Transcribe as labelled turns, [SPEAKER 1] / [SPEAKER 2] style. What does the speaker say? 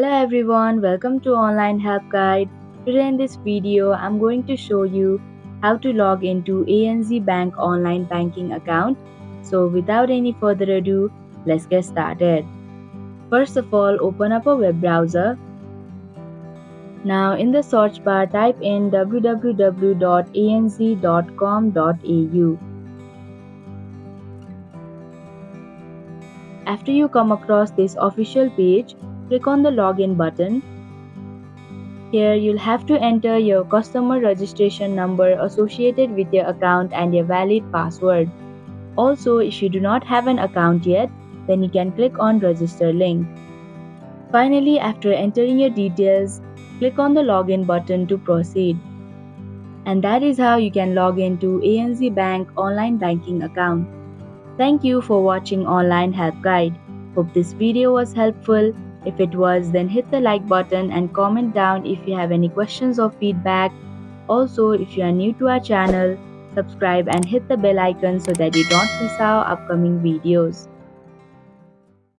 [SPEAKER 1] Hello everyone, welcome to Online Help Guide. Today in this video, I'm going to show you how to log into ANZ Bank online banking account. So without any further ado, let's get started. First of all, open up a web browser. Now in the search bar, type in www.anz.com.au. After you come across this official page, click on the login button. Here you'll have to enter your customer registration number associated with your account and a valid password. Also, if you do not have an account yet, then you can click on register link. Finally, after entering your details, click on the login button to proceed. And that is how you can log into ANZ Bank online banking account. Thank you for watching Online Help Guide. Hope this video was helpful. If it was, then hit the like button and comment down if you have any questions or feedback. Also, if you are new to our channel, subscribe and hit the bell icon so that you don't miss our upcoming videos.